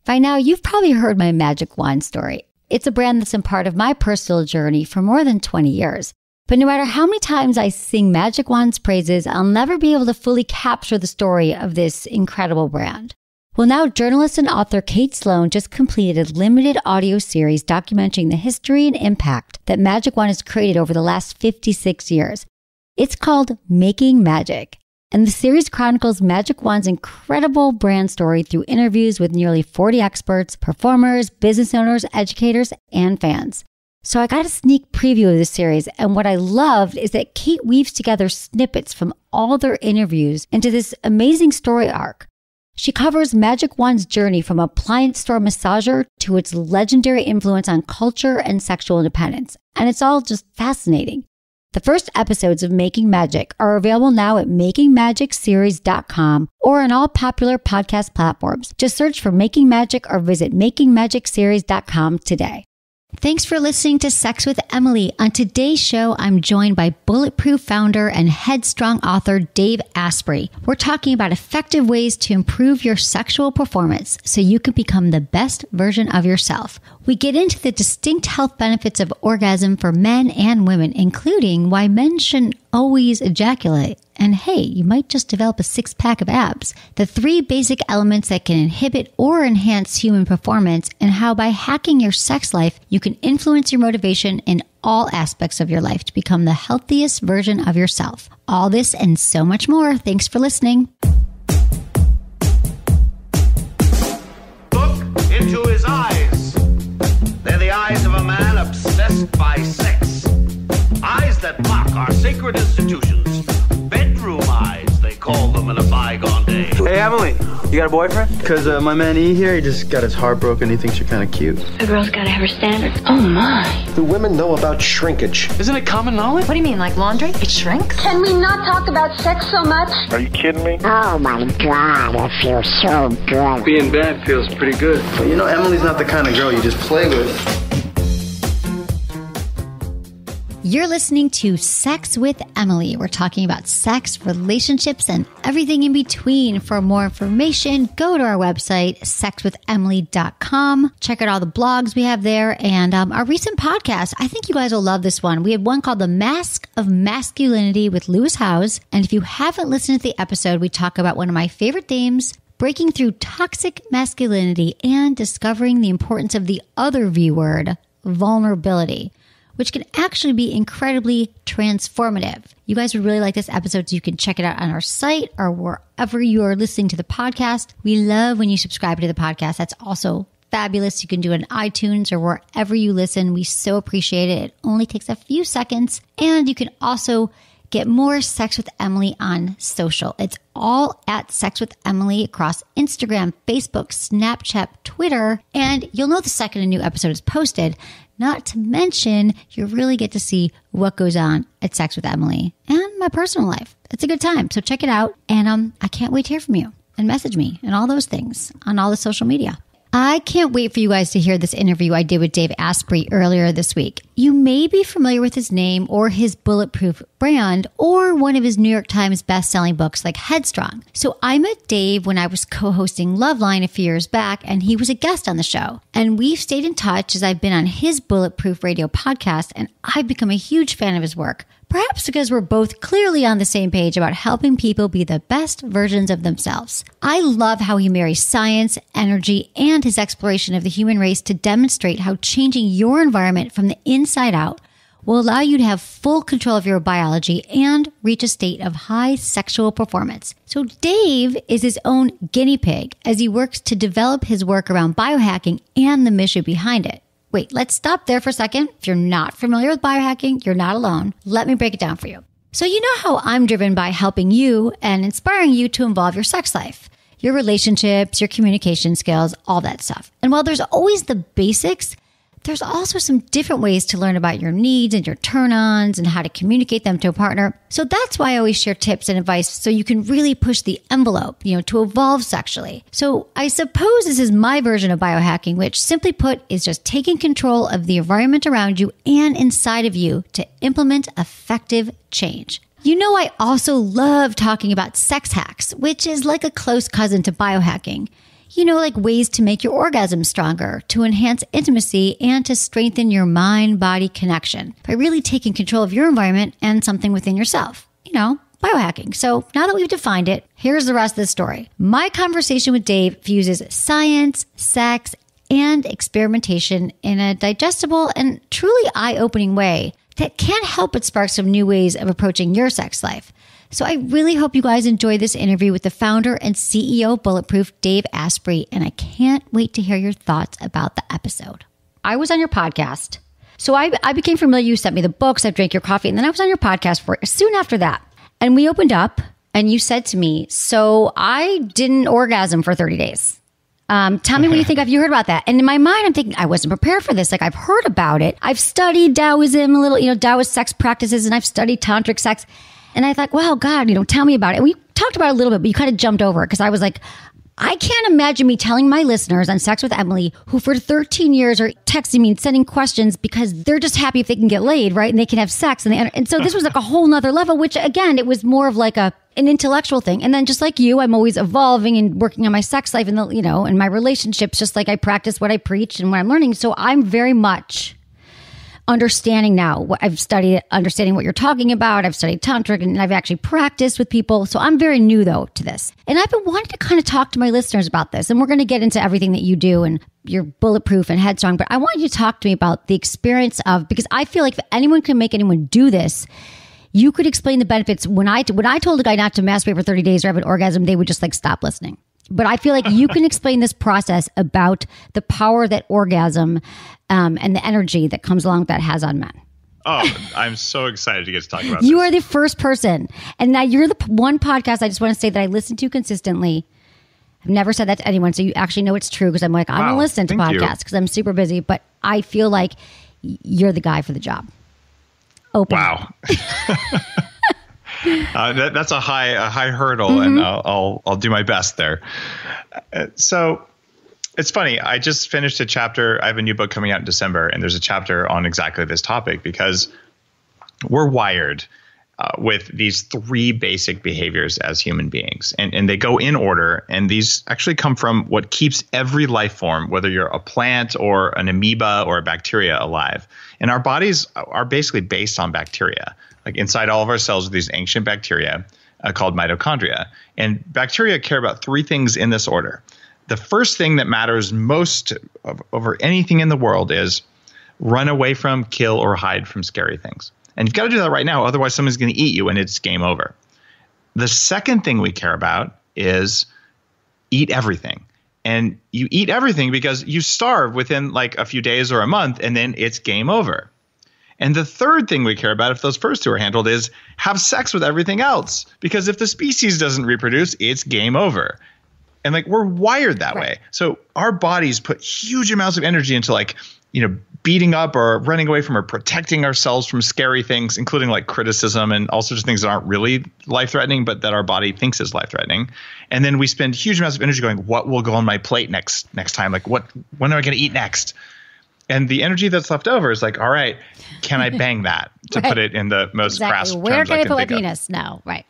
By now, you've probably heard my Magic Wand story. It's a brand that's been part of my personal journey for more than 20 years. But no matter how many times I sing Magic Wand's praises, I'll never be able to fully capture the story of this incredible brand. Well, now journalist and author Kate Sloan just completed a limited audio series documenting the history and impact that Magic Wand has created over the last 56 years. It's called Making Magic. And the series chronicles Magic Wand's incredible brand story through interviews with nearly 40 experts, performers, business owners, educators, and fans. So I got a sneak preview of the series, and what I loved is that Kate weaves together snippets from all their interviews into this amazing story arc. She covers Magic Wand's journey from appliance store massager to its legendary influence on culture and sexual independence, and it's all just fascinating. The first episodes of Making Magic are available now at makingmagicseries.com or on all popular podcast platforms. Just search for Making Magic or visit makingmagicseries.com today. Thanks for listening to Sex with Emily. On today's show, I'm joined by Bulletproof founder and Headstrong author Dave Asprey. We're talking about effective ways to improve your sexual performance so you can become the best version of yourself. We get into the distinct health benefits of orgasm for men and women, including why men shouldn't always ejaculate. And hey, you might just develop a six-pack of abs. The 3 basic elements that can inhibit or enhance human performance, and how by hacking your sex life, you can influence your motivation in all aspects of your life to become the healthiest version of yourself. All this and so much more. Thanks for listening. Look into his eyes. They're the eyes of a man obsessed by sex. Eyes that mock our sacred institutions. Bedroom eyes, they call them in a bygone day. Hey, Emily, you got a boyfriend? Because my man E here, he just got his heart broken. He thinks you're kind of cute. A girl's got to have her standards. Oh, my. Do women know about shrinkage? Isn't it common knowledge? What do you mean, like laundry? It shrinks? Can we not talk about sex so much? Are you kidding me? Oh my God, it feels so good. Being bad feels pretty good. But you know, Emily's not the kind of girl you just play with. You're listening to Sex with Emily. We're talking about sex, relationships, and everything in between. For more information, go to our website, sexwithemily.com. Check out all the blogs we have there and our recent podcast. I think you guys will love this one. We had one called The Mask of Masculinity with Lewis Howes. And if you haven't listened to the episode, we talk about one of my favorite themes, breaking through toxic masculinity and discovering the importance of the other V word, vulnerability, which can actually be incredibly transformative. You guys would really like this episode, so you can check it out on our site or wherever you are listening to the podcast. We love when you subscribe to the podcast. That's also fabulous. You can do it on iTunes or wherever you listen. We so appreciate it. It only takes a few seconds. And you can also get more Sex with Emily on social. It's all at Sex with Emily across Instagram, Facebook, Snapchat, Twitter, and you'll know the second a new episode is posted. Not to mention, you really get to see what goes on at Sex with Emily and my personal life. It's a good time, so check it out. And I can't wait to hear from you and message me and all those things on all the social media. I can't wait for you guys to hear this interview I did with Dave Asprey earlier this week. You may be familiar with his name or his Bulletproof brand or one of his New York Times best-selling books like Headstrong. So I met Dave when I was co-hosting Loveline a few years back, and he was a guest on the show. And we've stayed in touch as I've been on his Bulletproof Radio podcast, and I've become a huge fan of his work. Perhaps because we're both clearly on the same page about helping people be the best versions of themselves. I love how he marries science, energy, and his exploration of the human race to demonstrate how changing your environment from the inside out will allow you to have full control of your biology and reach a state of high sexual performance. So Dave is his own guinea pig as he works to develop his work around biohacking and the mission behind it. Wait, let's stop there for a second. If you're not familiar with biohacking, you're not alone. Let me break it down for you. So you know how I'm driven by helping you and inspiring you to involve your sex life, your relationships, your communication skills, all that stuff. And while there's always the basics, there's also some different ways to learn about your needs and your turn-ons and how to communicate them to a partner. So that's why I always share tips and advice so you can really push the envelope, to evolve sexually. So I suppose this is my version of biohacking, which simply put is just taking control of the environment around you and inside of you to implement effective change. I also love talking about sex hacks, which is like a close cousin to biohacking. like ways to make your orgasm stronger, to enhance intimacy, and to strengthen your mind-body connection by really taking control of your environment and something within yourself. Biohacking. So now that we've defined it, here's the rest of the story. My conversation with Dave fuses science, sex, and experimentation in a digestible and truly eye-opening way that can't help but spark some new ways of approaching your sex life. So I really hope you guys enjoy this interview with the founder and CEO of Bulletproof, Dave Asprey, and I can't wait to hear your thoughts about the episode. I was on your podcast. So I became familiar. You sent me the books, I drank your coffee, and then I was on your podcast soon after that. And we opened up and you said to me, so I didn't orgasm for 30 days. Tell me what you think. Have you heard about that? And in my mind, I'm thinking, I wasn't prepared for this. Like, I've heard about it. I've studied Taoism a little, Taoist sex practices, and I've studied tantric sex. And I thought, well, God, tell me about it. And we talked about it a little bit, but you kind of jumped over it because I was like, I can't imagine me telling my listeners on Sex with Emily, who for 13 years are texting me and sending questions because they're just happy if they can get laid, right? And they can have sex. And so this was like a whole nother level, which again, it was more of like an intellectual thing. And then just like you, I'm always evolving and working on my sex life and and my relationships, just like I practice what I preach and what I'm learning. So I'm very much understanding now what I've studied, understanding what you're talking about. I've studied tantric and I've actually practiced with people. So I'm very new though to this. And I've been wanting to kind of talk to my listeners about this. And we're going to get into everything that you do and you're Bulletproof and Headstrong. But I want you to talk to me about the experience of, because I feel like if anyone can make anyone do this, you could explain the benefits. When I told a guy not to masturbate for 30 days or have an orgasm, they would just like stop listening. But I feel like you can explain this process about the power that orgasm and the energy that comes along with that has on men. Oh, I'm so excited to get to talk about You this. are the first person. And now you're the one podcast I just want to say that I listen to consistently. I've never said that to anyone. So you actually know it's true because I'm like, I don't listen to podcasts because I'm super busy. But I feel like you're the guy for the job. Open. Wow. That's a high hurdle, and I'll do my best there. So it's funny. I just finished a chapter. I have a new book coming out in December, and there's a chapter on exactly this topic because we're wired with these three basic behaviors as human beings, and they go in order. And these actually come from what keeps every life form, whether you're a plant or an amoeba or a bacteria, alive. And our bodies are basically based on bacteria. Like inside all of our cells are these ancient bacteria called mitochondria. And bacteria care about three things in this order. The first thing that matters most over anything in the world is run away from, kill, or hide from scary things. And you've got to do that right now. Otherwise, someone's going to eat you and it's game over. The second thing we care about is eat everything. And you eat everything because you starve within like a few days or a month, and then it's game over. And the third thing we care about, if those first two are handled, is have sex with everything else. Because if the species doesn't reproduce, it's game over. And like we're wired that way. So our bodies put huge amounts of energy into like, beating up or running away from or protecting ourselves from scary things, including like criticism and all sorts of things that aren't really life-threatening, but that our body thinks is life-threatening. And then we spend huge amounts of energy going, what will go on my plate next time? Like when am I going to eat next? And the energy that's left over is like, all right, can I bang that? To put it in the most crass terms Where can I put my think of. penis? No, right.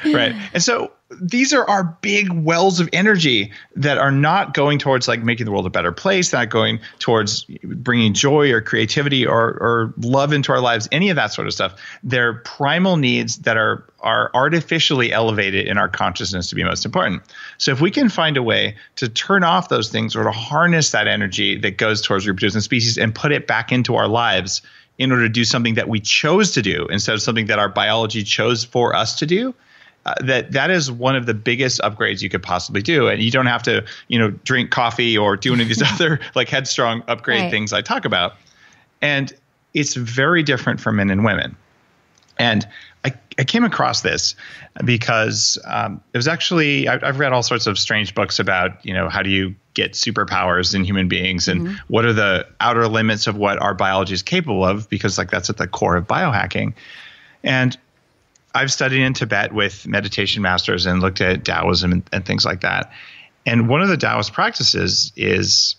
Right. And so these are our big wells of energy that are not going towards like making the world a better place, not going towards bringing joy or creativity or love into our lives, any of that sort of stuff. They're primal needs that are artificially elevated in our consciousness to be most important. So if we can find a way to turn off those things or to harness that energy that goes towards reproducing species and put it back into our lives in order to do something that we chose to do instead of something that our biology chose for us to do, that is one of the biggest upgrades you could possibly do. And you don't have to, drink coffee or do any of these other like Headstrong upgrade things I talk about. And it's very different for men and women. And I came across this because it was actually, I've read all sorts of strange books about, how do you get superpowers in human beings and what are the outer limits of what our biology is capable of, because like that's at the core of biohacking. And I've studied in Tibet with meditation masters and looked at Taoism and things like that. And one of the Taoist practices is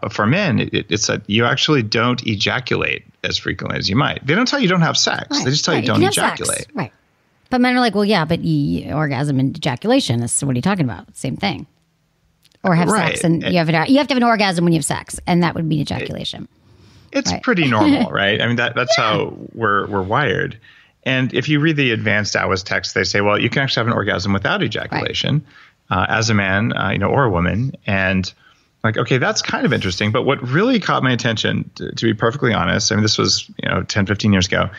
for men, it's that you actually don't ejaculate as frequently as you might. They don't tell you don't have sex. Right. They just tell you don't ejaculate. Sex. Right. But men are like, well, yeah, but orgasm and ejaculation is, what are you talking about? Same thing. or have Right. sex, and you have to have an orgasm when you have sex, and that would be ejaculation. It's pretty normal, right? I mean, that's how we're wired. And if you read the advanced Taoist text, they say, well, you can actually have an orgasm without ejaculation as a man, or a woman. And like, okay, that's kind of interesting. But what really caught my attention, to be perfectly honest, I mean, this was 10, 15 years ago.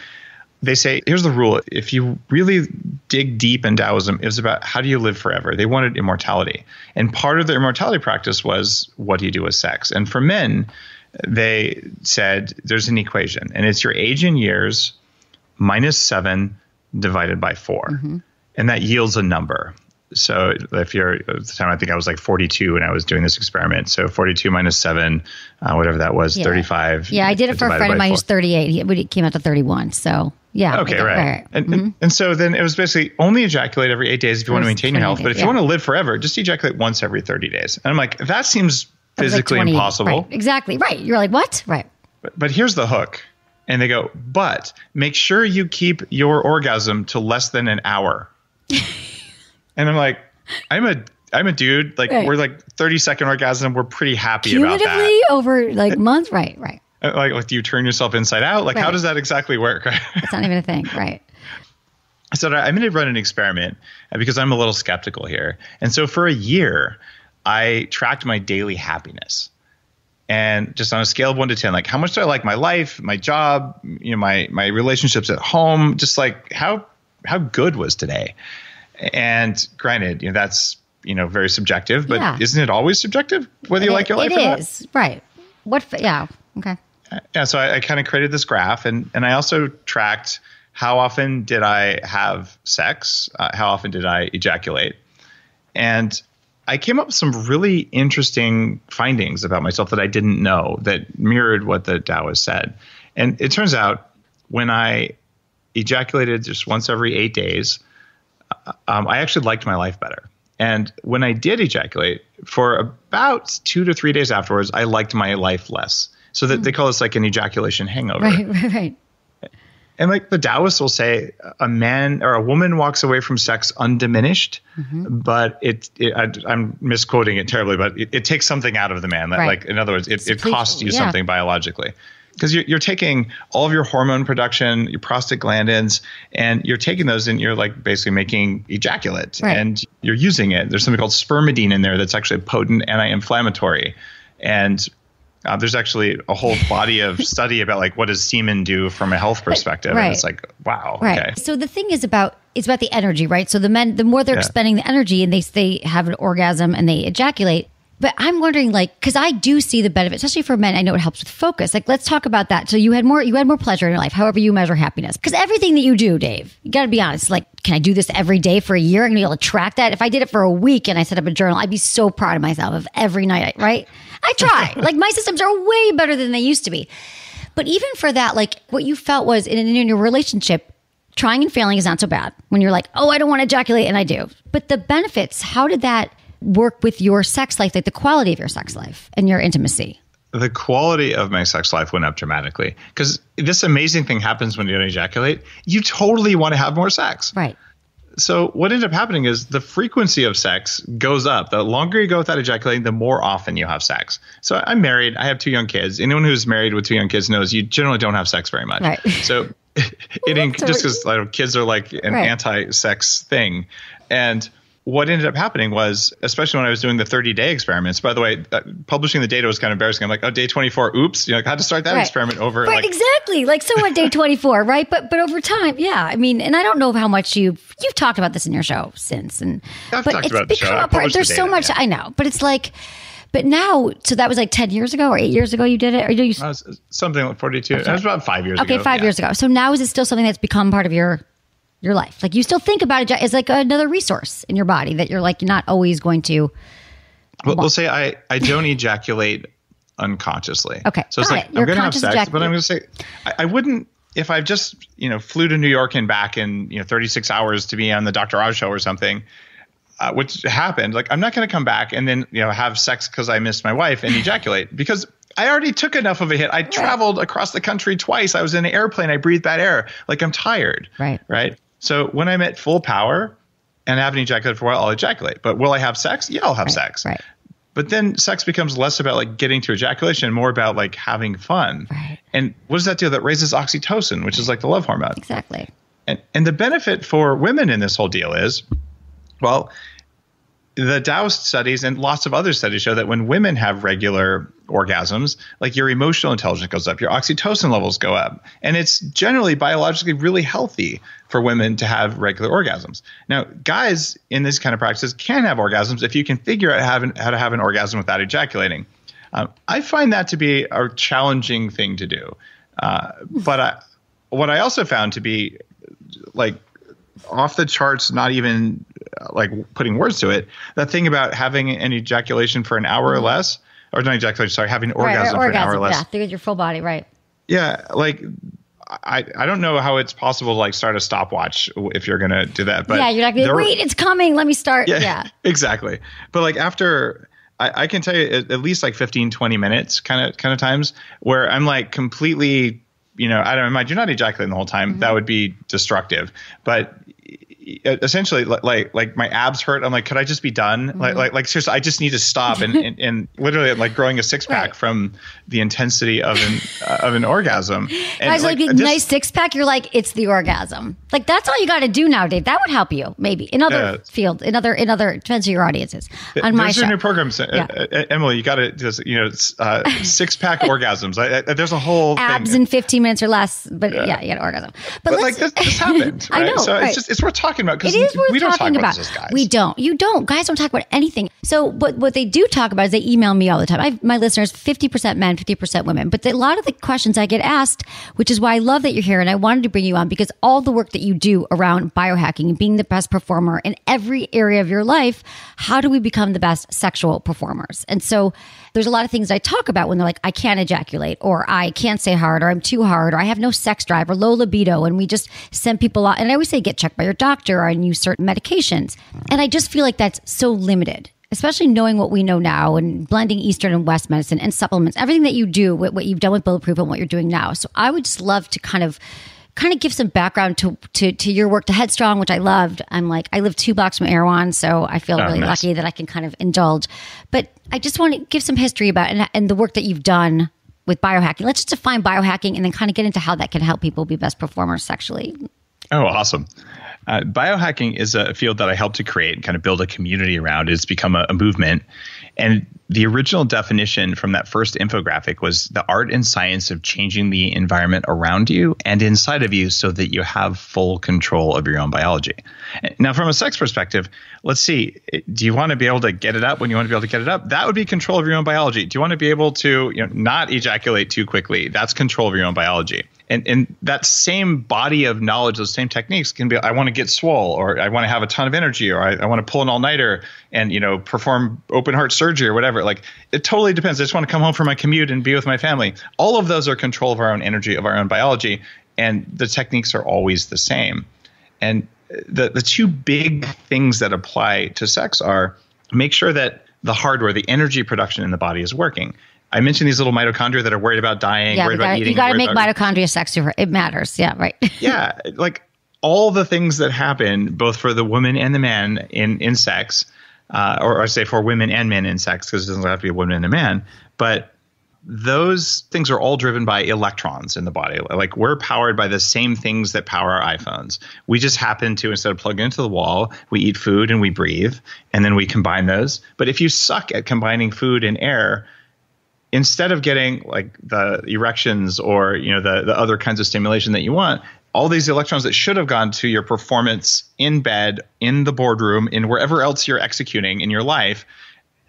They say, here's the rule. If you really dig deep in Taoism, it was about how do you live forever? They wanted immortality. And part of their immortality practice was, what do you do with sex? And for men, they said there's an equation, and it's your age in years minus 7 divided by 4. Mm-hmm. And that yields a number. So if you're, at the time, I think I was like 42 when I was doing this experiment. So 42 minus 7, whatever that was, 35. Yeah, I did it for a friend of mine who's 38. It came out to 31. So yeah. Okay, right. And so then it was basically only ejaculate every 8 days if you want to maintain your health. But if you want to live forever, just ejaculate once every 30 days. And I'm like, that seems physically impossible. Right, exactly. Right. You're like, what? Right. But here's the hook. And they go, but make sure you keep your orgasm to less than an hour. And I'm like, I'm a dude. Like we're like 30-second orgasm. We're pretty happy about that. Cumulatively over like months. Right. Like, do you turn yourself inside out? Like, how does that exactly work? That's not even a thing. Right. So I'm going to run an experiment because I'm a little skeptical here. And so for a year, I tracked my daily happiness. And just on a scale of 1 to 10, like how much do I like my life, my job, my relationships at home, just like how good was today? And granted, that's, very subjective, but isn't it always subjective whether you like your life or not? It is. Right. Yeah. Okay. Yeah. So I kind of created this graph, and I also tracked how often did I have sex? How often did I ejaculate? And I came up with some really interesting findings about myself that I didn't know that mirrored what the Taoist said. And it turns out when I ejaculated just once every 8 days, I actually liked my life better. And when I did ejaculate, for about 2 to 3 days afterwards, I liked my life less. So that they call this like an ejaculation hangover. Right. And like the Taoists will say, a man or a woman walks away from sex undiminished, but I'm misquoting it terribly, but it takes something out of the man. Like in other words, it costs you something biologically. Because you're taking all of your hormone production, your prostaglandins, and you're taking those and you're like basically making ejaculate, and you're using it. There's something called spermidine in there that's actually a potent anti-inflammatory. And there's actually a whole body of study about like what does semen do from a health perspective. And it's like, wow. Right. Okay. So the thing is it's about the energy, right? So the men, the more they're expending the energy and they have an orgasm and they ejaculate. But I'm wondering, like, because I do see the benefit, especially for men. I know it helps with focus. Like, let's talk about that. So you had more pleasure in your life, however you measure happiness. Because everything that you do, Dave, you got to be honest. Like, can I do this every day for a year? I'm going to be able to track that. If I did it for a week and I set up a journal, I'd be so proud of myself of every night, right? I try. Like, my systems are way better than they used to be. But even for that, like, what you felt was in your relationship, trying and failing is not so bad. When you're like, oh, I don't want to ejaculate, and I do. But the benefits, how did that work with your sex life, like the quality of your sex life and your intimacy? The quality of my sex life went up dramatically because this amazing thing happens when you don't ejaculate. You totally want to have more sex. Right. So what ended up happening is the frequency of sex goes up. The longer you go without ejaculating, the more often you have sex. So I'm married. I have 2 young kids. Anyone who's married with 2 young kids knows you generally don't have sex very much. Right. So just because kids are like an anti-sex thing. And what ended up happening was, especially when I was doing the 30-day experiments, by the way, publishing the data was kind of embarrassing. I'm like, oh, day 24, oops. I had to start that experiment over. Right, exactly. Like, so what, day 24, right? But over time, I mean, and I don't know how much you've talked about this in your show since. I've talked about the show. There's so much, I know. But it's like, but now, so that was like 10 years ago or 8 years ago you did it? Or something like 42. It was about 5 years ago. Okay, 5 years ago. So now is it still something that's become part of your life? Like, you still think about it as like another resource in your body that you're like not always going to. Well, we'll say I don't ejaculate unconsciously. Okay. So it's like, I'm going to have sex, but I'm going to say I wouldn't, if I just, flew to New York and back in, 36 hours to be on the Dr. Oz show or something, which happened, like, I'm not going to come back and then, have sex because I missed my wife and ejaculate because I already took enough of a hit. I traveled across the country twice. I was in an airplane. I breathed bad air. Like, I'm tired. Right. So when I'm at full power and I haven't ejaculated for a while, I'll ejaculate. But will I have sex? Yeah, I'll have sex. Right. But then sex becomes less about like getting to ejaculation and more about like having fun. Right. And what does that do? That raises oxytocin, which is like the love hormone. Exactly. And the benefit for women in this whole deal is, well, the Taoist studies and lots of other studies show that when women have regular orgasms, like your emotional intelligence goes up, your oxytocin levels go up. And it's generally biologically really healthy for women to have regular orgasms. Now, guys in this kind of practice can have orgasms if you can figure out how to have an orgasm without ejaculating. I find that to be a challenging thing to do. But what I also found to be like off the charts, not even like putting words to it, that thing about having an ejaculation for an hour or less, or not ejaculation, sorry, having an orgasm for an hour or less. Yeah, through your full body, right. Yeah, like I don't know how it's possible to like start a stopwatch if you're going to do that. But yeah, you're not going to wait, it's coming, let me start. Yeah. Exactly. But like after, I can tell you at least like 15, 20 minutes kind of times where I'm like completely, I don't mind, you're not ejaculating the whole time. That would be destructive. But essentially like my abs hurt. I'm like, could I just be done? Like seriously, I just need to stop and literally like growing a six pack from the intensity of an orgasm. And guys, like a nice six pack, you're like, it's the orgasm. Like that's all you got to do now, Dave. That would help you maybe in other fields, in other depends who your audience is. On my show, there's new programs. Emily, you got to just six pack orgasms. There's a whole abs thing. in 15 minutes or less, but you got an orgasm. But like this happened. Right? I know. So it's worth talking about because we don't talk about this, guys. We don't. You don't. Guys don't talk about anything. So what they do talk about is they email me all the time. My listeners, 50% men, 50% women. But a lot of the questions I get asked, which is why I love that you're here, and I wanted to bring you on because all the work that you do around biohacking and being the best performer in every area of your life, how do we become the best sexual performers? And so there's a lot of things I talk about when they're like, I can't ejaculate, or I can't say hard, or I'm too hard, or I have no sex drive, or low libido. And we just send people out. And I always say, get checked by your doctor or use certain medications. And I just feel like that's so limited, especially knowing what we know now and blending Eastern and West medicine and supplements, everything that you do, what you've done with Bulletproof and what you're doing now. So I would just love to kind of give some background to your work, to Headstrong, which I loved. I'm like, I live 2 blocks from Erewhon, so I feel really lucky that I can kind of indulge. But I just want to give some history about and the work that you've done with biohacking. Let's just define biohacking and then kind of get into how that can help people be best performers sexually. Oh, awesome. Biohacking is a field that I helped to create and kind of build a community around. It's become a movement. And the original definition from that first infographic was the art and science of changing the environment around you and inside of you so that you have full control of your own biology. Now, from a sex perspective, let's see, do you want to be able to get it up when you want to be able to get it up? That would be control of your own biology. Do you want to be able to not ejaculate too quickly? That's control of your own biology. And that same body of knowledge, those same techniques can be, I want to get swole, or I want to have a ton of energy, or I want to pull an all-nighter and, perform open heart surgery or whatever. Like, it totally depends. I just want to come home from my commute and be with my family. All of those are control of our own energy, of our own biology. And the techniques are always the same. And the two big things that apply to sex are make sure that the hardware, the energy production in the body is working. I mentioned these little mitochondria that are worried about dying, worried about eating. You got to make mitochondria sexy. It matters. Yeah, right. Yeah, like all the things that happen both for the woman and the man in sex, or I say for women and men in sex, because it doesn't have to be a woman and a man, but those things are all driven by electrons in the body. Like, we're powered by the same things that power our iPhones. We just happen to, instead of plugging into the wall, we eat food and we breathe, and then we combine those. But if you suck at combining food and air, instead of getting like the erections or the other kinds of stimulation that you want, all these electrons that should have gone to your performance in bed, in the boardroom, in wherever else you're executing in your life,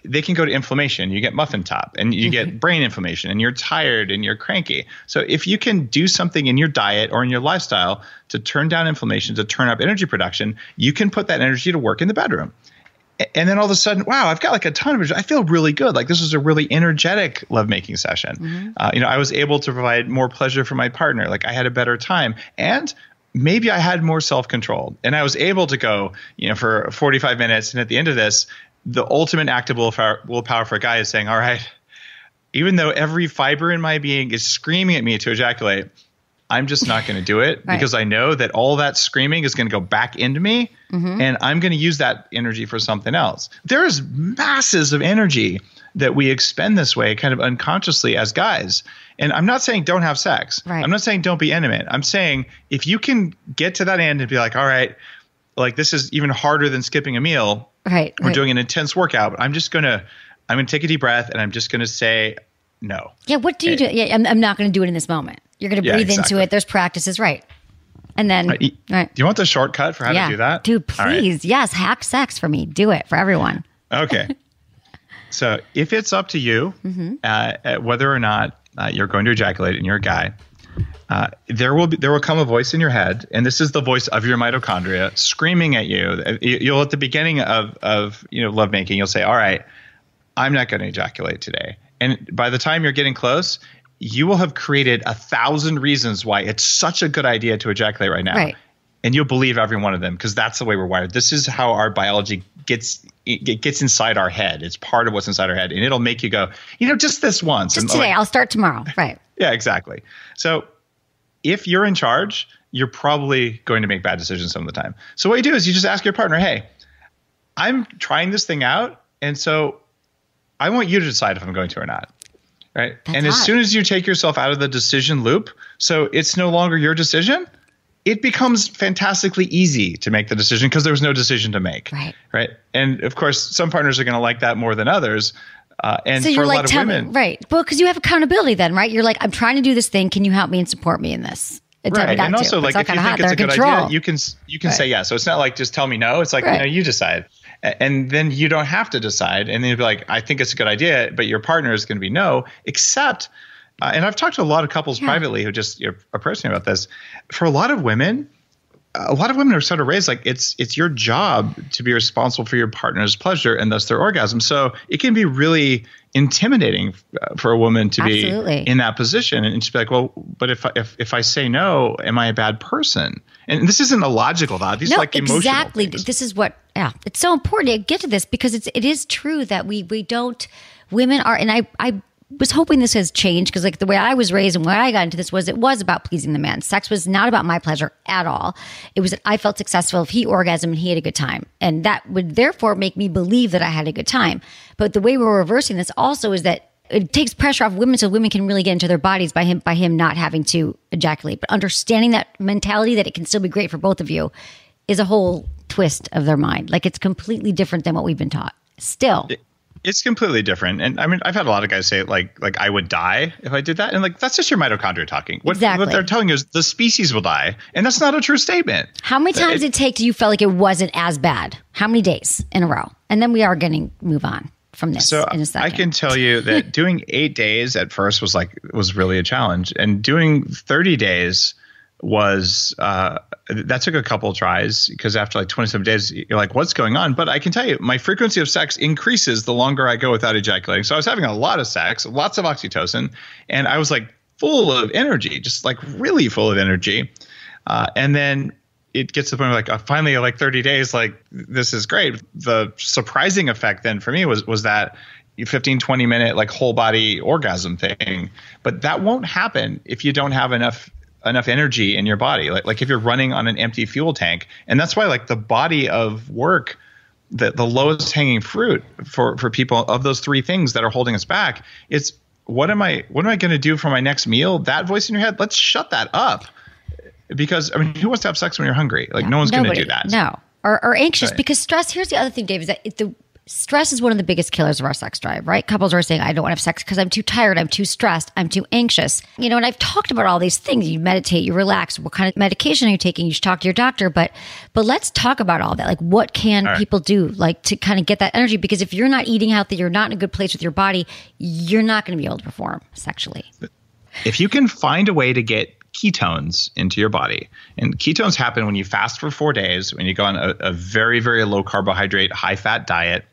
they can go to inflammation. You get muffin top and you get brain inflammation and you're tired and you're cranky. So if you can do something in your diet or in your lifestyle to turn down inflammation, to turn up energy production, you can put that energy to work in the bedroom. And then all of a sudden, wow, I've got like a ton of energy. I feel really good. Like, this was a really energetic lovemaking session. I was able to provide more pleasure for my partner. Like, I had a better time, and maybe I had more self-control, and I was able to go, for 45 minutes. And at the end of this, the ultimate act of willpower for a guy is saying, all right, even though every fiber in my being is screaming at me to ejaculate, I'm just not going to do it because I know that all that screaming is going to go back into me, and I'm going to use that energy for something else. There is masses of energy that we expend this way kind of unconsciously as guys. And I'm not saying don't have sex. Right. I'm not saying don't be intimate. I'm saying if you can get to that end and be like, all right, like this is even harder than skipping a meal. Right. We're doing an intense workout, but I'm going to take a deep breath and I'm just going to say no. Yeah. What do you do? Yeah. I'm not going to do it in this moment. You're going to breathe into it. There's practices. Right. And then, right. Do you want the shortcut for how to do that? Dude, please. Right. Yes. Hack sex for me. Do it for everyone. Okay. So if it's up to you, whether or not you're going to ejaculate and you're a guy, there will come a voice in your head, and this is the voice of your mitochondria screaming at you. You'll at the beginning of lovemaking, you'll say, all right, I'm not going to ejaculate today. And by the time you're getting close, you will have created 1,000 reasons why it's such a good idea to ejaculate right now. Right. And you'll believe every one of them because that's the way we're wired. This is how our biology gets inside our head. It's part of what's inside our head. And it'll make you go, just this once. Just today. I'll start tomorrow. Right. Yeah, exactly. So if you're in charge, you're probably going to make bad decisions some of the time. So what you do is you just ask your partner, hey, I'm trying this thing out. And so I want you to decide if I'm going to or not. Right. And as soon as you take yourself out of the decision loop, so it's no longer your decision, it becomes fantastically easy to make the decision because there was no decision to make. Right. Right. And of course, some partners are going to like that more than others. And so for a lot of women. Right. Well, because you have accountability then, right? You're like, I'm trying to do this thing. Can you help me and support me in this? Right. And also, like, if you think it's a good idea, you can say yes. So it's not like just tell me no. It's like, you decide. And then you don't have to decide. And then you'll be like, I think it's a good idea, but your partner is going to be no, except, and I've talked to a lot of couples privately who just approach me about this. For a lot of women are sort of raised like it's your job to be responsible for your partner's pleasure and thus their orgasm. So it can be really intimidating for a woman to be in that position and just be like, well, but if I say no, am I a bad person? And this isn't a logical thought. These are like emotional exactly. things. This is what, it's so important to get to this because it is true that we don't, women are, and I was hoping this has changed because like the way I was raised and where I got into this was it was about pleasing the man. Sex was not about my pleasure at all. It was that I felt successful if he orgasmed and he had a good time. And that would therefore make me believe that I had a good time. But the way we're reversing this also is that it takes pressure off women so women can really get into their bodies by him not having to ejaculate. But understanding that mentality that it can still be great for both of you is a whole twist of their mind. Like it's completely different than what we've been taught. Still. It's completely different. And I mean, I've had a lot of guys say like I would die if I did that. And like, that's just your mitochondria talking. What they're telling you is the species will die. And that's not a true statement. How many times did it take till you felt like it wasn't as bad? How many days in a row? And then we are going to move on from this in a second. I can tell you that doing 8 days at first was really a challenge. And doing 30 days was that took a couple of tries because after like 27 days, you're like, what's going on? But I can tell you, my frequency of sex increases the longer I go without ejaculating. So I was having a lot of sex, lots of oxytocin, and I was like full of energy, just like really full of energy. And then it gets to the point where like finally like 30 days, like this is great. The surprising effect then for me was that 15, 20 minute like whole body orgasm thing. But that won't happen if you don't have enough energy in your body. Like if you're running on an empty fuel tank. And that's why like the body of work, the lowest hanging fruit for people of those three things that are holding us back, it's what am I going to do for my next meal? That voice in your head, let's shut that up. Because I mean, who wants to have sex when you're hungry? Like no one's going to do that. No. Or anxious because stress, here's the other thing, Dave, is that stress is one of the biggest killers of our sex drive, right? Couples are saying, I don't want to have sex because I'm too tired, I'm too stressed, I'm too anxious. And I've talked about all these things. You meditate, you relax. What kind of medication are you taking? You should talk to your doctor. But let's talk about all that. Like what can people do like to kind of get that energy? Because if you're not eating healthy, you're not in a good place with your body, you're not going to be able to perform sexually. If you can find a way to get ketones into your body, and ketones happen when you fast for 4 days, when you go on a very, very low carbohydrate, high fat diet,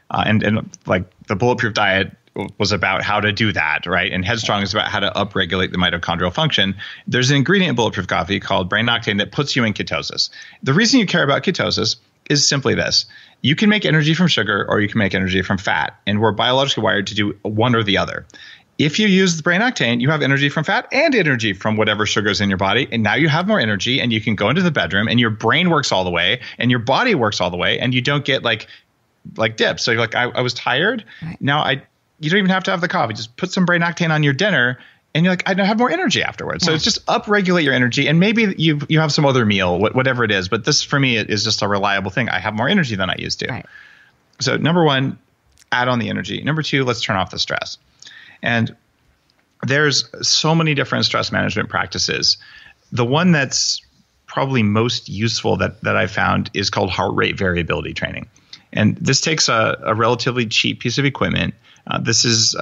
and like the Bulletproof diet was about how to do that, right? And Headstrong is about how to upregulate the mitochondrial function. There's an ingredient in Bulletproof coffee called brain octane that puts you in ketosis. The reason you care about ketosis is simply this. You can make energy from sugar or you can make energy from fat, and we're biologically wired to do one or the other. If you use the brain octane, you have energy from fat and energy from whatever sugar's in your body. And now you have more energy and you can go into the bedroom and your brain works all the way and your body works all the way and you don't get like dips. So you're like, I was tired. Right. Now you don't even have to have the coffee. Just put some brain octane on your dinner and you're like, I have more energy afterwards. So it's just upregulate your energy. And maybe you have some other meal, whatever it is. But this for me is just a reliable thing. I have more energy than I used to. Right. So number one, add on the energy. Number two, let's turn off the stress. And there's so many different stress management practices. The one that's probably most useful that I found is called heart rate variability training. And this takes a relatively cheap piece of equipment. There's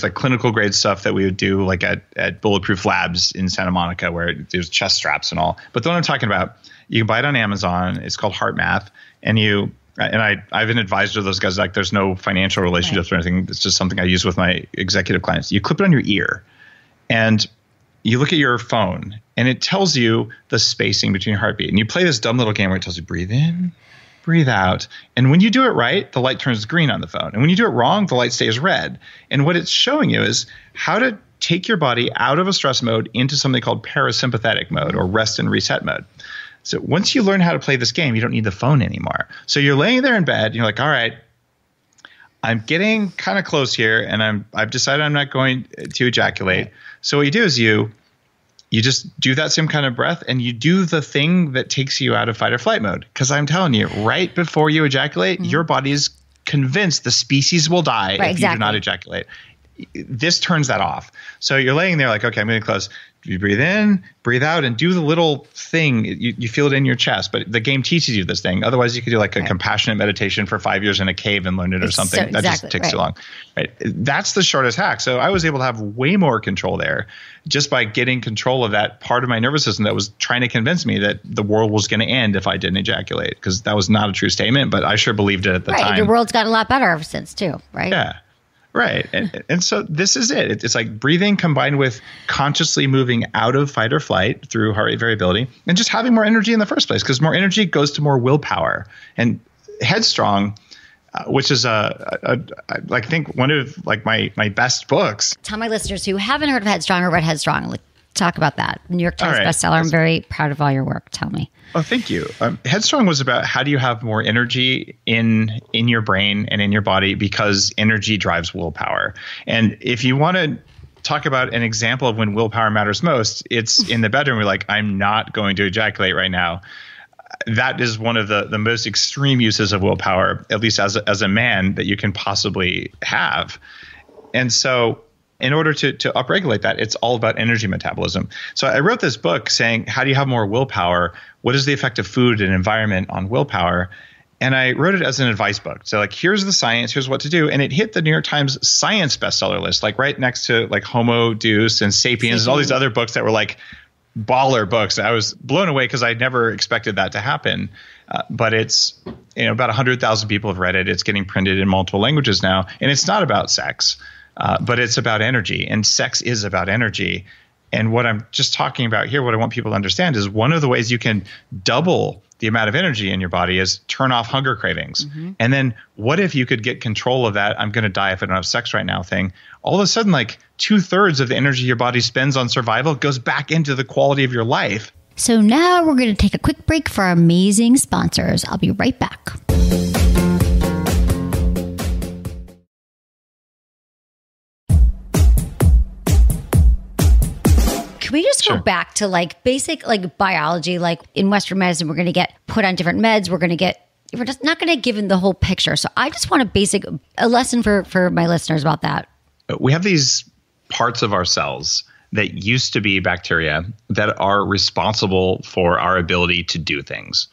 like clinical grade stuff that we would do like at Bulletproof Labs in Santa Monica where there's chest straps and all. But the one I'm talking about, you can buy it on Amazon. It's called Heart Math. And I've been advised to those guys, like there's no financial relationships or anything. It's just something I use with my executive clients. You clip it on your ear and you look at your phone and it tells you the spacing between your heartbeat. And you play this dumb little game where it tells you breathe in, breathe out. And when you do it right, the light turns green on the phone. And when you do it wrong, the light stays red. And what it's showing you is how to take your body out of a stress mode into something called parasympathetic mode or rest and reset mode. So once you learn how to play this game, you don't need the phone anymore. So you're laying there in bed and you're like, all right, I'm getting kind of close here and I've decided I'm not going to ejaculate. So what you do is you just do that same kind of breath and you do the thing that takes you out of fight or flight mode. Because I'm telling you, right before you ejaculate, your body is convinced the species will die if you do not ejaculate. This turns that off. So you're laying there like, okay, I'm getting close. You breathe in, breathe out, and do the little thing. You feel it in your chest, but the game teaches you this thing. Otherwise, you could do like a compassionate meditation for 5 years in a cave and learn it or something. That just takes too long. Right? That's the shortest hack. So I was able to have way more control there just by getting control of that part of my nervous system that was trying to convince me that the world was going to end if I didn't ejaculate, because that was not a true statement, but I sure believed it at the time. Your world's gotten a lot better ever since too, right? Yeah. Right. And so this is it. It's like breathing combined with consciously moving out of fight or flight through heart rate variability and just having more energy in the first place, because more energy goes to more willpower. And Headstrong, which is I think one of like my best books. Tell my listeners who haven't heard of Headstrong or read Headstrong, talk about that. New York Times bestseller. I'm very proud of all your work. Tell me. Oh, thank you. Headstrong was about how do you have more energy in your brain and in your body, because energy drives willpower. And if you want to talk about an example of when willpower matters most, it's in the bedroom. We're like, I'm not going to ejaculate right now. That is one of the most extreme uses of willpower, at least as a man, that you can possibly have. And so in order to upregulate that, it's all about energy metabolism. So I wrote this book saying, how do you have more willpower? What is the effect of food and environment on willpower? And I wrote it as an advice book. So like, here's the science, here's what to do. And it hit the New York Times science bestseller list, like right next to like Homo Deus and Sapiens and all these other books that were like baller books. I was blown away because I never expected that to happen. But it's, about 100,000 people have read it. It's getting printed in multiple languages now. And it's not about sex. But it's about energy, and sex is about energy. And what I'm just talking about here, what I want people to understand is one of the ways you can double the amount of energy in your body is turn off hunger cravings. Mm-hmm. And then what if you could get control of that I'm going to die if I don't have sex right now thing? All of a sudden, like 2/3 of the energy your body spends on survival goes back into the quality of your life. So now we're going to take a quick break for our amazing sponsors. I'll be right back. Can we just go back to like basic like biology? Like in Western medicine, we're going to get put on different meds. We're just not going to give them the whole picture. So I just want a lesson for my listeners about that. We have these parts of our cells that used to be bacteria that are responsible for our ability to do things.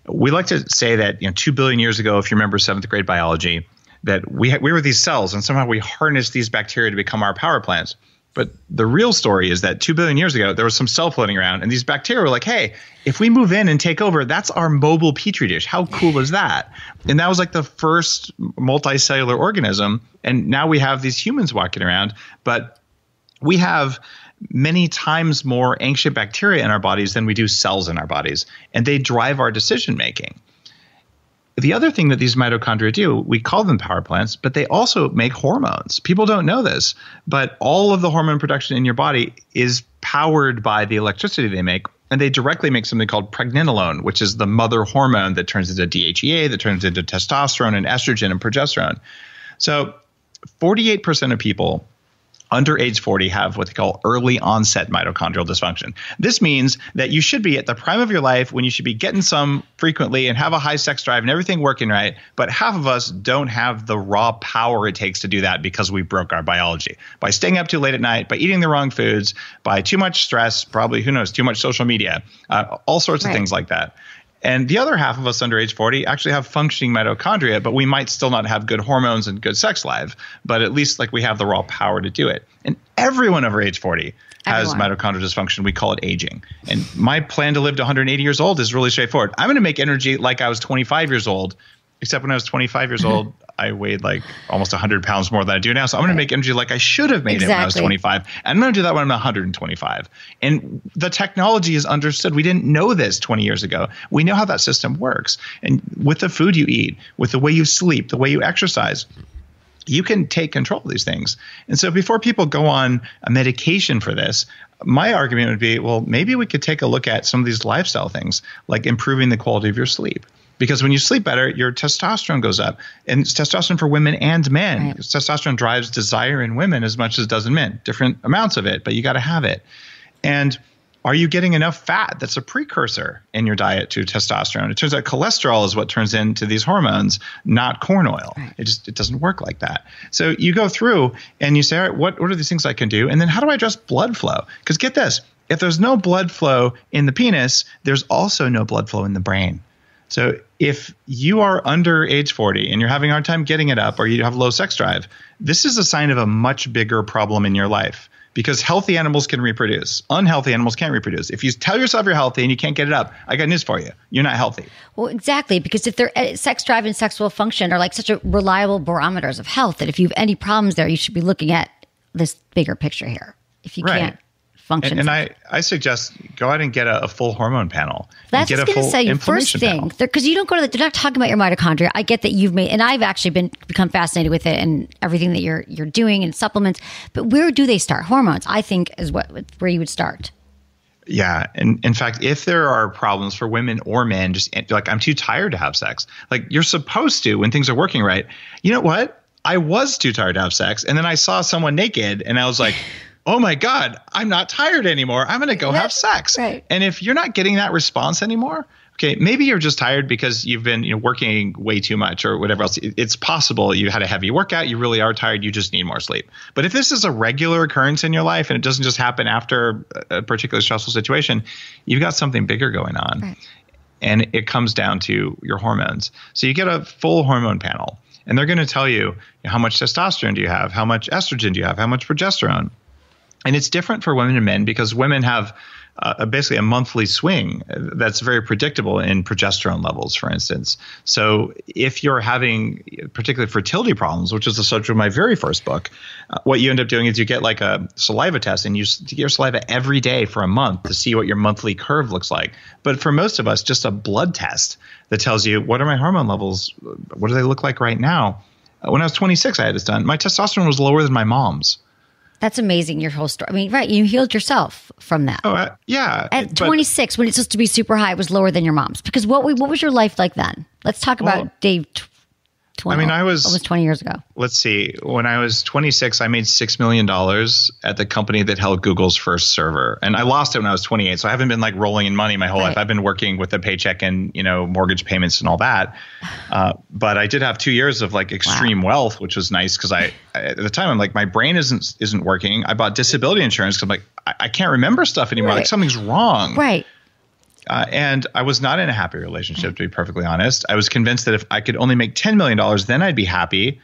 We like to say that 2 billion years ago, if you remember 7th grade biology, that we were these cells and somehow we harnessed these bacteria to become our power plants. But the real story is that 2 billion years ago, there was some cell floating around, and these bacteria were like, hey, if we move in and take over, that's our mobile petri dish. How cool is that? And that was like the first multicellular organism. And now we have these humans walking around, but we have many times more ancient bacteria in our bodies than we do cells in our bodies, and they drive our decision making. The other thing that these mitochondria do, we call them power plants, but they also make hormones. People don't know this, but all of the hormone production in your body is powered by the electricity they make, and they directly make something called pregnenolone, which is the mother hormone that turns into DHEA, that turns into testosterone and estrogen and progesterone. So 48% of people under age 40 have what they call early onset mitochondrial dysfunction. This means that you should be at the prime of your life when you should be getting some frequently and have a high sex drive and everything working right. But half of us don't have the raw power it takes to do that because we broke our biology by staying up too late at night, by eating the wrong foods, by too much stress, probably, who knows, too much social media, all sorts of things like that. And the other half of us under age 40 actually have functioning mitochondria, but we might still not have good hormones and good sex life, but at least like we have the raw power to do it. And everyone over age 40 has mitochondrial dysfunction. We call it aging. And my plan to live to 180 years old is really straightforward. I'm going to make energy like I was 25 years old, except when I was 25 years old, I weighed like almost 100 pounds more than I do now. So I'm going to make energy like I should have made it when I was 25. And I'm going to do that when I'm 125. And the technology is understood. We didn't know this 20 years ago. We know how that system works. And with the food you eat, with the way you sleep, the way you exercise, you can take control of these things. And so before people go on a medication for this, my argument would be, well, maybe we could take a look at some of these lifestyle things, like improving the quality of your sleep. Because when you sleep better, your testosterone goes up. And it's testosterone for women and men. Right. Testosterone drives desire in women as much as it does in men. Different amounts of it, but you got to have it. And are you getting enough fat that's a precursor in your diet to testosterone? It turns out cholesterol is what turns into these hormones, not corn oil. Right. It doesn't work like that. So you go through and you say, all right, what are these things I can do? And then how do I address blood flow? Because get this, if there's no blood flow in the penis, there's also no blood flow in the brain. So if you are under age 40 and you're having a hard time getting it up or you have low sex drive, this is a sign of a much bigger problem in your life because healthy animals can reproduce. Unhealthy animals can't reproduce. If you tell yourself you're healthy and you can't get it up, I got news for you. You're not healthy. Well, exactly. Because if sex drive and sexual function are like such a reliable barometers of health that if you have any problems there, you should be looking at this bigger picture here. If you can't function. And I suggest go out and get a full hormone panel. That's what I was going to say. First thing, because you don't go to they're not talking about your mitochondria. I get that you've made, and I've actually become fascinated with it and everything that you're doing and supplements. But where do they start? Hormones, I think, is where you would start. Yeah. And in fact, if there are problems for women or men, just like I'm too tired to have sex, like you're supposed to when things are working right. You know what? I was too tired to have sex. And then I saw someone naked and I was like, oh my God, I'm not tired anymore. I'm going to go have sex. Right. And if you're not getting that response anymore, okay, maybe you're just tired because you've been working way too much or whatever else. It's possible you had a heavy workout. You really are tired. You just need more sleep. But if this is a regular occurrence in your life and it doesn't just happen after a particularly stressful situation, you've got something bigger going on. Right. And it comes down to your hormones. So you get a full hormone panel and they're going to tell you how much testosterone do you have? How much estrogen do you have? How much progesterone? And it's different for women and men because women have basically a monthly swing that's very predictable in progesterone levels, for instance. So if you're having particularly fertility problems, which is the subject of my very first book, what you end up doing is you get like a saliva test and you get your saliva every day for a month to see what your monthly curve looks like. But for most of us, just a blood test that tells you what are my hormone levels? What do they look like right now? When I was 26, I had this done. My testosterone was lower than my mom's. That's amazing, your whole story. I mean, right, you healed yourself from that. Oh, yeah. At 26, when it's supposed to be super high, it was lower than your mom's. Because what was your life like then? Let's talk about Dave. I was almost 20 years ago. Let's see. When I was 26, I made $6 million at the company that held Google's first server. And I lost it when I was 28. So I haven't been like rolling in money my whole life. I've been working with a paycheck and, mortgage payments and all that. But I did have 2 years of like extreme wealth, which was nice because at the time I'm like, my brain isn't working. I bought disability insurance because I'm like, I can't remember stuff anymore. Like something's wrong. Right. And I was not in a happy relationship, to be perfectly honest. I was convinced that if I could only make $10 million, then I'd be happy.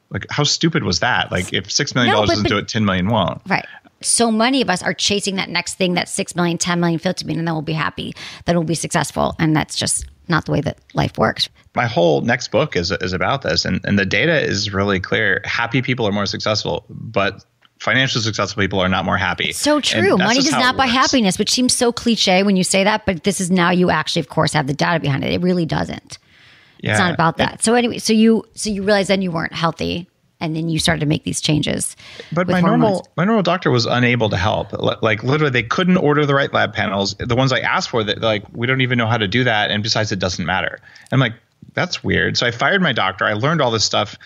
Like, how stupid was that? Like, if $6 million doesn't do it, $10 million won't. Right. So many of us are chasing that next thing, that 6 million, 10 million, 50 million, and then we'll be happy. Then we'll be successful. And that's just not the way that life works. My whole next book is about this. And the data is really clear. Happy people are more successful, but financially successful people are not more happy. It's so true. Money does not buy happiness, which seems so cliche when you say that, but this is now you actually, of course, have the data behind it. It really doesn't. Yeah. It's not about that. So anyway, so you realized then you weren't healthy, and then you started to make these changes. But my normal doctor was unable to help. Like literally, they couldn't order the right lab panels. The ones I asked for, that like we don't even know how to do that, and besides, it doesn't matter. I'm like, that's weird. So I fired my doctor. I learned all this stuff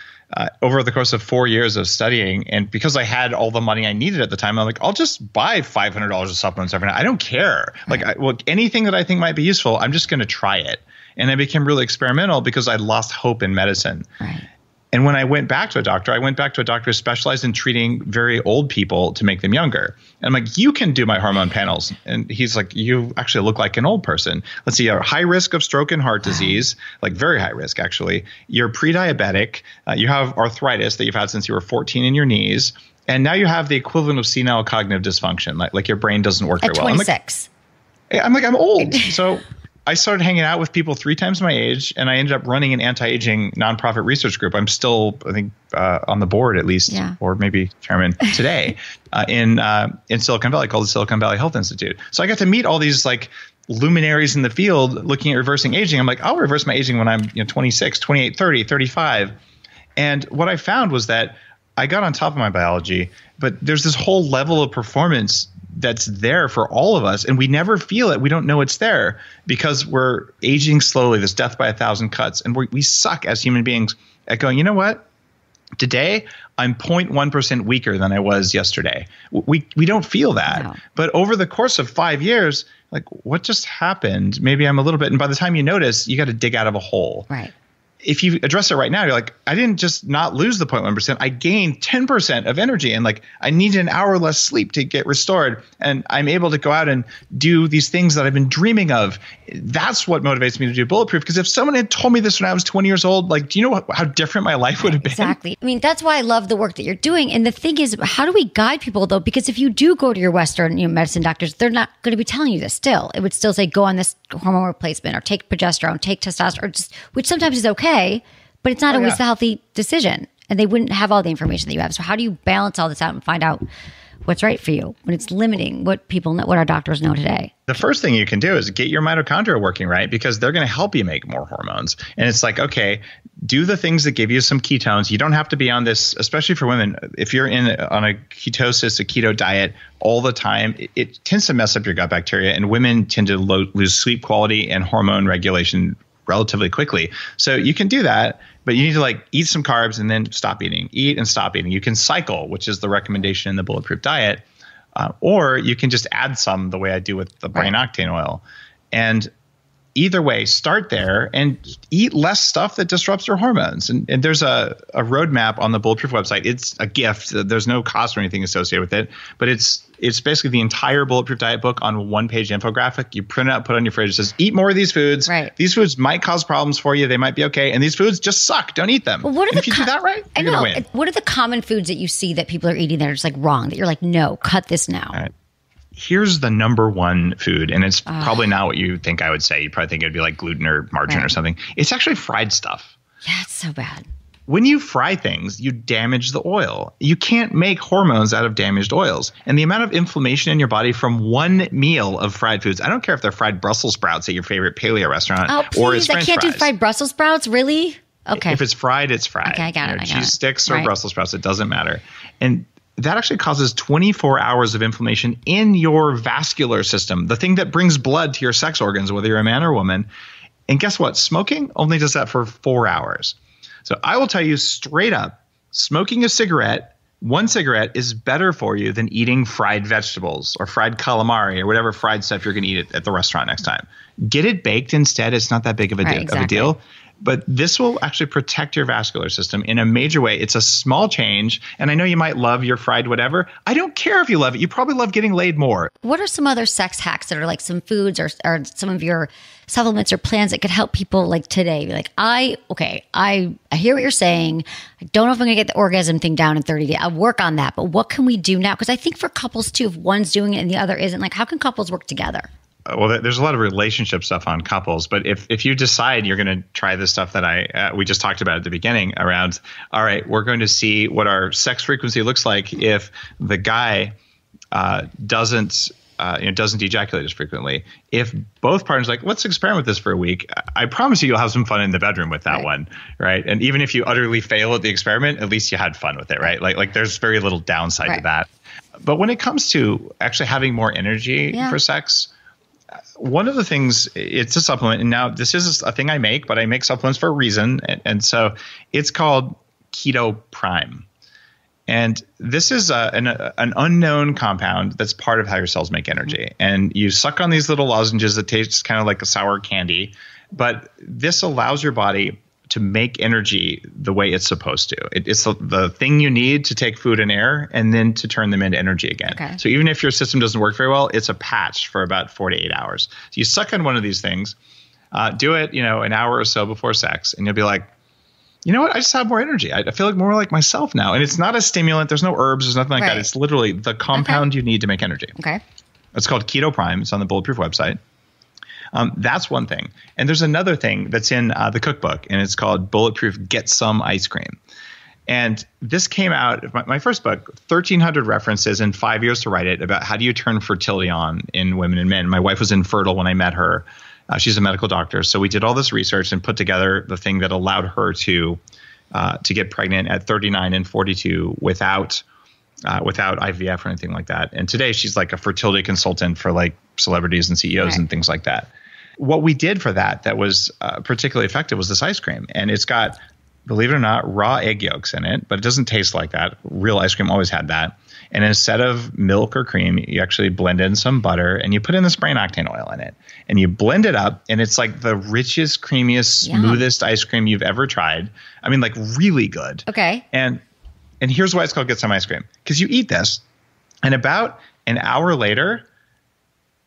over the course of 4 years of studying, and because I had all the money I needed at the time, I'm like, I'll just buy $500 of supplements every night. I don't care. Right. Anything that I think might be useful, I'm just going to try it. And I became really experimental because I lost hope in medicine. Right. And when I went back to a doctor, who specialized in treating very old people to make them younger. And I'm like, you can do my hormone panels. And he's like, you actually look like an old person. Let's see, you're high risk of stroke and heart disease, like very high risk, actually. You're pre-diabetic. You have arthritis that you've had since you were 14 in your knees. And now you have the equivalent of senile cognitive dysfunction, like your brain doesn't work very well. At 26. I'm old. So I started hanging out with people 3 times my age, and I ended up running an anti-aging nonprofit research group. I'm still, I think, on the board at least, or maybe chairman today in Silicon Valley, called the Silicon Valley Health Institute. So I got to meet all these like luminaries in the field looking at reversing aging. I'm like, I'll reverse my aging when I'm 26, 28, 30, 35. And what I found was that I got on top of my biology, but there's this whole level of performance that's there for all of us, and we never feel it. We don't know it's there because we're aging slowly, this death by 1,000 cuts, and we suck as human beings at going, you know what? Today, I'm 0.1% weaker than I was yesterday. We don't feel that. No. But over the course of 5 years, like, what just happened? Maybe I'm a little bit, and by the time you notice, you got to dig out of a hole. Right. If you address it right now, you're like, I didn't just not lose the 0.1%. I gained 10% of energy, and like I needed an hour less sleep to get restored. And I'm able to go out and do these things that I've been dreaming of. That's what motivates me to do Bulletproof. Because if someone had told me this when I was 20 years old, like, do you know how different my life would have been? Exactly. I mean, that's why I love the work that you're doing. And the thing is, how do we guide people though? Because if you do go to your Western medicine doctors, they're not going to be telling you this still. It would still say, go on this hormone replacement or take progesterone, take testosterone, which sometimes is okay. But it's not always the healthy decision, and they wouldn't have all the information that you have. So how do you balance all this out and find out what's right for you when it's limiting what people know, what our doctors know today? The first thing you can do is get your mitochondria working right, because they're going to help you make more hormones. And it's like, okay, do the things that give you some ketones. You don't have to be on this, especially for women. If you're on a ketosis, a keto diet all the time, it tends to mess up your gut bacteria, and women tend to lose sleep quality and hormone regulation relatively quickly. So you can do that, but you need to like eat some carbs and then stop eating, eat and stop eating. You can cycle, which is the recommendation in the Bulletproof diet, or you can just add some the way I do with the brain octane oil. And either way, start there and eat less stuff that disrupts your hormones. And there's a roadmap on the Bulletproof website. It's a gift. There's no cost or anything associated with it, but it's basically the entire Bulletproof diet book on a 1-page infographic. You print it out, put it on your fridge. It says, eat more of these foods. Right. These foods might cause problems for you. They might be okay. And these foods just suck. Don't eat them. Well, what are if you do that right, you're going to win. What are the common foods that you see that people are eating that are just like wrong, that you're like, no, cut this now? All right. Here's the number one food, and it's probably not what you think I would say. You'd probably think it'd be like gluten or margarine or something. It's actually fried stuff. Yeah, it's so bad. When you fry things, you damage the oil. You can't make hormones out of damaged oils. And the amount of inflammation in your body from one meal of fried foods, I don't care if they're fried Brussels sprouts at your favorite paleo restaurant or it's French fries. I can't do fried Brussels sprouts? Really? Okay. If it's fried, it's fried. Okay, I got it. Cheese sticks or Brussels sprouts, it doesn't matter. And that actually causes 24 hours of inflammation in your vascular system, the thing that brings blood to your sex organs, whether you're a man or a woman. And guess what? Smoking only does that for 4 hours. So I will tell you straight up, smoking a cigarette, one cigarette is better for you than eating fried vegetables or fried calamari or whatever fried stuff you're going to eat at the restaurant next time. Get it baked instead. It's not that big of a deal. But this will actually protect your vascular system in a major way. It's a small change. And I know you might love your fried whatever. I don't care if you love it. You probably love getting laid more. What are some other sex hacks that are like some foods or some of your supplements or plans that could help people like today? Be like, I hear what you're saying. I don't know if I'm going to get the orgasm thing down in 30 days. I'll work on that. But what can we do now? Because I think for couples too, if one's doing it and the other isn't, like how can couples work together? Well, there's a lot of relationship stuff on couples, but if you decide you're going to try this stuff that we just talked about at the beginning around, all right, we're going to see what our sex frequency looks like if the guy doesn't ejaculate as frequently. If both partners are like, let's experiment with this for a week, I promise you'll have some fun in the bedroom with that one, right? And even if you utterly fail at the experiment, at least you had fun with it, right? Like there's very little downside to that. But when it comes to actually having more energy for sex, one of the things, it's a supplement, and now this is a thing I make, but I make supplements for a reason. And so it's called Keto Prime. And this is an unknown compound that's part of how your cells make energy. And you suck on these little lozenges that taste kind of like a sour candy. But this allows your body to make energy the way it's supposed to. It's the thing you need to take food and air and then to turn them into energy again. Okay. So even if your system doesn't work very well, it's a patch for about 4 to 8 hours. So you suck on one of these things, do it, an hour or so before sex, and you'll be like, you know what? I just have more energy. I feel like more like myself now. And it's not a stimulant. There's no herbs. There's nothing like that. It's literally the compound you need to make energy. Okay. It's called Keto Prime. It's on the Bulletproof website. That's one thing. And there's another thing that's in the cookbook, and it's called Bulletproof Get Some Ice Cream. And this came out, my first book, 1,300 references and 5 years to write it about how do you turn fertility on in women and men. My wife was infertile when I met her. She's a medical doctor. So we did all this research and put together the thing that allowed her to get pregnant at 39 and 42 without IVF or anything like that. And today she's like a fertility consultant for like celebrities and CEOs and things like that. What we did for that was particularly effective was this ice cream. And it's got, believe it or not, raw egg yolks in it, but it doesn't taste like that. Real ice cream always had that. And instead of milk or cream, you actually blend in some butter and you put in the brain octane oil in it. And you blend it up, and it's like the richest, creamiest, smoothest ice cream you've ever tried. I mean, like really good. Okay. And here's why it's called Get Some Ice Cream. Because you eat this, and about an hour later,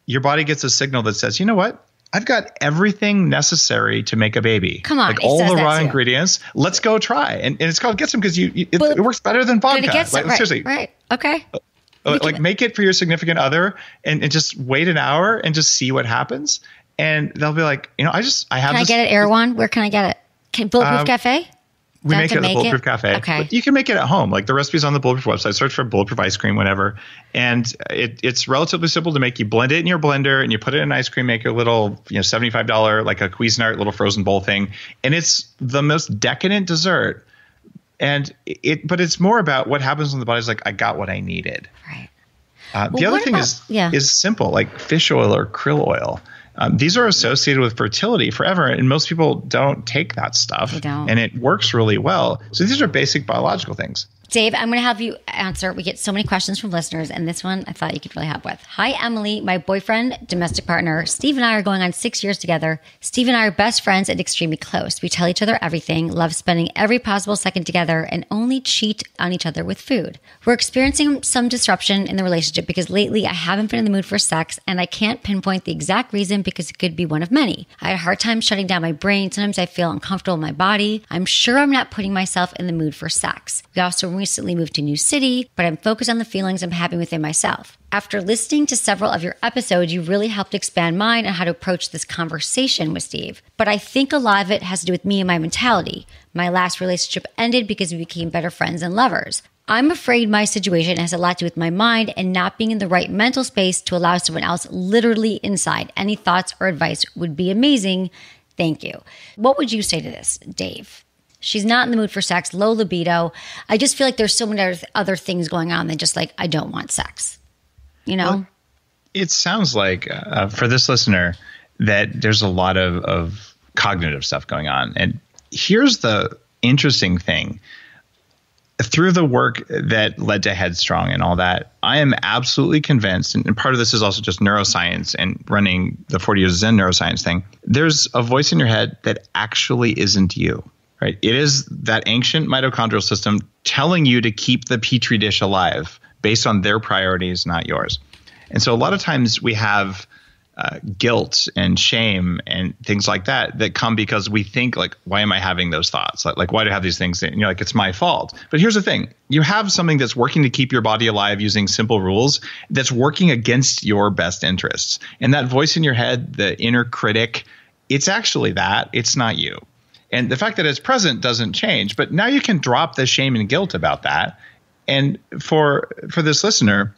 your body gets a signal that says, you know what? I've got everything necessary to make a baby. Come on. Like all the raw ingredients. Let's go try. And it's called Get Some because it works better than vodka. Get some, seriously. Right. Okay. Like make it for your significant other and just wait an hour and just see what happens. And they'll be like, I have this. Can I get it, Erewhon? Where can I get it? Bulletproof Cafe? We make it at the Bulletproof Cafe. Okay. But you can make it at home. Like the recipe's on the Bulletproof website. Search for Bulletproof ice cream, whatever. And it's relatively simple to make. You blend it in your blender and you put it in an ice cream maker, little $75 like a Cuisinart little frozen bowl thing. And it's the most decadent dessert. And but it's more about what happens when the body's like, I got what I needed. Right. The other thing is simple, like fish oil or krill oil. These are associated with fertility forever, and most people don't take that stuff. They don't. And it works really well. So these are basic biological things. Dave, I'm going to have you answer. We get so many questions from listeners, and this one I thought you could really help with. Hi, Emily. My boyfriend, domestic partner, Steve and I are going on 6 years together. Steve and I are best friends and extremely close. We tell each other everything, love spending every possible second together, and only cheat on each other with food. We're experiencing some disruption in the relationship because lately I haven't been in the mood for sex, and I can't pinpoint the exact reason because it could be one of many. I had a hard time shutting down my brain. Sometimes I feel uncomfortable in my body. I'm sure I'm not putting myself in the mood for sex. We also recently moved to a new city, but I'm focused on the feelings I'm having within myself. After listening to several of your episodes, you really helped expand mine on how to approach this conversation with Steve. But I think a lot of it has to do with me and my mentality. My last relationship ended because we became better friends and lovers. I'm afraid my situation has a lot to do with my mind and not being in the right mental space to allow someone else literally inside. Any thoughts or advice would be amazing. Thank you. What would you say to this, Dave? She's not in the mood for sex, low libido. I just feel like there's so many other things going on than just like, I don't want sex. Well, it sounds like for this listener that there's a lot of cognitive stuff going on. And here's the interesting thing. Through the work that led to Headstrong and all that, I am absolutely convinced, and part of this is also just neuroscience and running the 40 years of Zen neuroscience thing, there's a voice in your head that actually isn't you. Right? It is that ancient mitochondrial system telling you to keep the petri dish alive based on their priorities, not yours. And so a lot of times we have guilt and shame and things like that come because we think like, why am I having those thoughts? Like why do I have these things? And you're like, it's my fault. But here's the thing. You have something that's working to keep your body alive using simple rules that's working against your best interests. And that voice in your head, the inner critic, it's actually that. It's not you. And the fact that it's present doesn't change, but now you can drop the shame and guilt about that. And for this listener,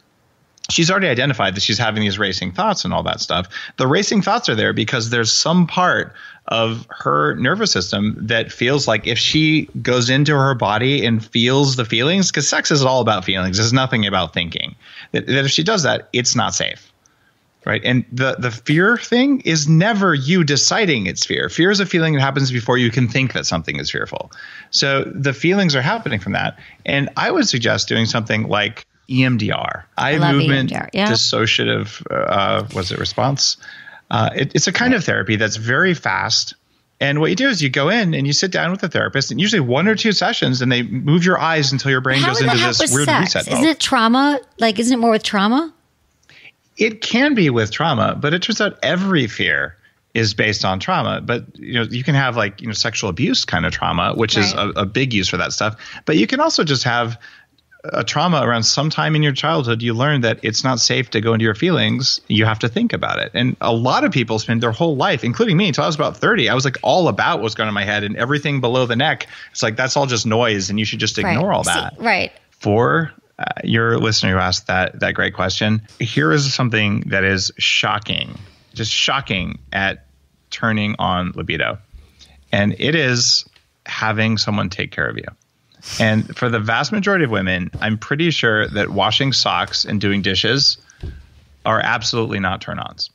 she's already identified that she's having these racing thoughts and all that stuff. The racing thoughts are there because there's some part of her nervous system that feels like if she goes into her body and feels the feelings, because sex is all about feelings, it's nothing about thinking, that if she does that, it's not safe. Right. And the fear thing is never you deciding it's fear. Fear is a feeling that happens before you can think that something is fearful. So the feelings are happening from that. And I would suggest doing something like EMDR, eye movement dissociative response. It's a kind of therapy that's very fast. And what you do is you go in and you sit down with the therapist, and usually 1 or 2 sessions, and they move your eyes until your brain goes into this weird reset mode. Isn't it trauma? Like, isn't it more with trauma? It can be with trauma, but it turns out every fear is based on trauma. But you can have sexual abuse kind of trauma, which is a big use for that stuff. But you can also just have a trauma around some time in your childhood. You learn that it's not safe to go into your feelings. You have to think about it. And a lot of people spend their whole life, including me, until I was about 30. I was all about what's going on in my head, and everything below the neck. It's that's all just noise, and you should just ignore all that. For your listener who asked that great question, here is something that is shocking, just shocking at turning on libido. And it is having someone take care of you. And for the vast majority of women, I'm pretty sure that washing socks and doing dishes are absolutely not turn-ons.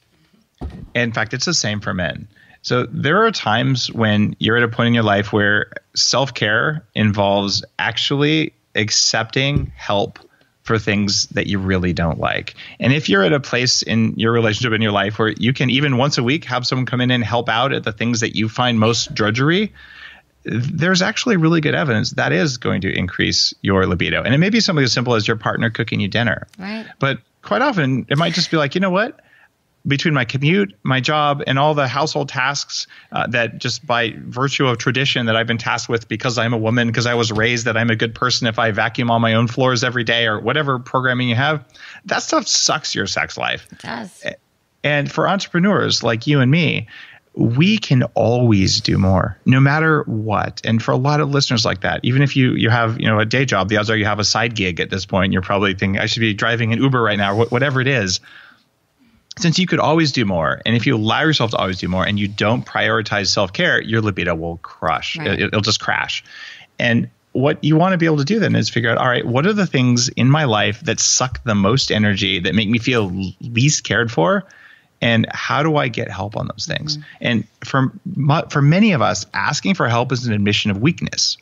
In fact, it's the same for men. So there are times when you're at a point in your life where self-care involves actually accepting help for things that you really don't like. And if you're at a place in your relationship in your life where you can even once a week have someone come in and help out at the things that you find most drudgery, there's actually really good evidence that is going to increase your libido. And it may be something as simple as your partner cooking you dinner. Right. But quite often it might just be you know what? Between my commute, my job, and all the household tasks that just by virtue of tradition that I've been tasked with because I'm a woman, because I was raised that I'm a good person if I vacuum all my own floors every day, or whatever programming you have, that stuff sucks your sex life. It does. And for entrepreneurs like you and me, we can always do more, no matter what. And for a lot of listeners like that, even if you have a day job, the odds are you have a side gig at this point. You're probably thinking, I should be driving an Uber right now, or whatever it is. Since you could always do more, and if you allow yourself to always do more and you don't prioritize self-care, your libido will crush. Right. It'll just crash. And what you want to be able to do then is figure out, all right, what are the things in my life that suck the most energy, that make me feel least cared for? And how do I get help on those things? And for many of us, asking for help is an admission of weakness.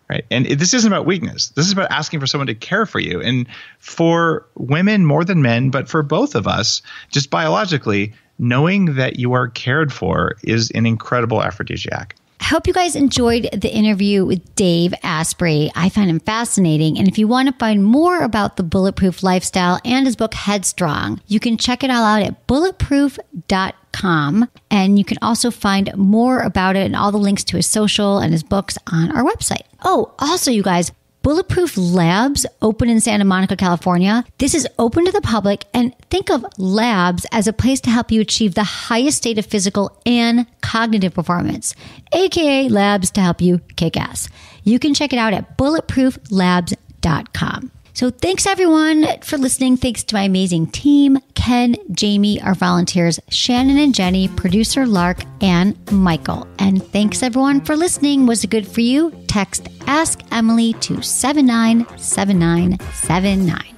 Right. And this isn't about weakness. This is about asking for someone to care for you. And for women more than men, but for both of us, just biologically, knowing that you are cared for is an incredible aphrodisiac. I hope you guys enjoyed the interview with Dave Asprey. I found him fascinating. And if you want to find more about the Bulletproof lifestyle and his book, Headstrong, you can check it all out at bulletproof.com. And you can also find more about it and all the links to his social and his books on our website. Oh, also, you guys, Bulletproof Labs open in Santa Monica, California. This is open to the public, and think of labs as a place to help you achieve the highest state of physical and cognitive performance, aka labs to help you kick ass. You can check it out at bulletprooflabs.com. So thanks everyone for listening. Thanks to my amazing team, Ken, Jamie, our volunteers, Shannon and Jenny, producer Lark, and Michael. And thanks everyone for listening. Was it good for you? Text Ask Emily to 797979.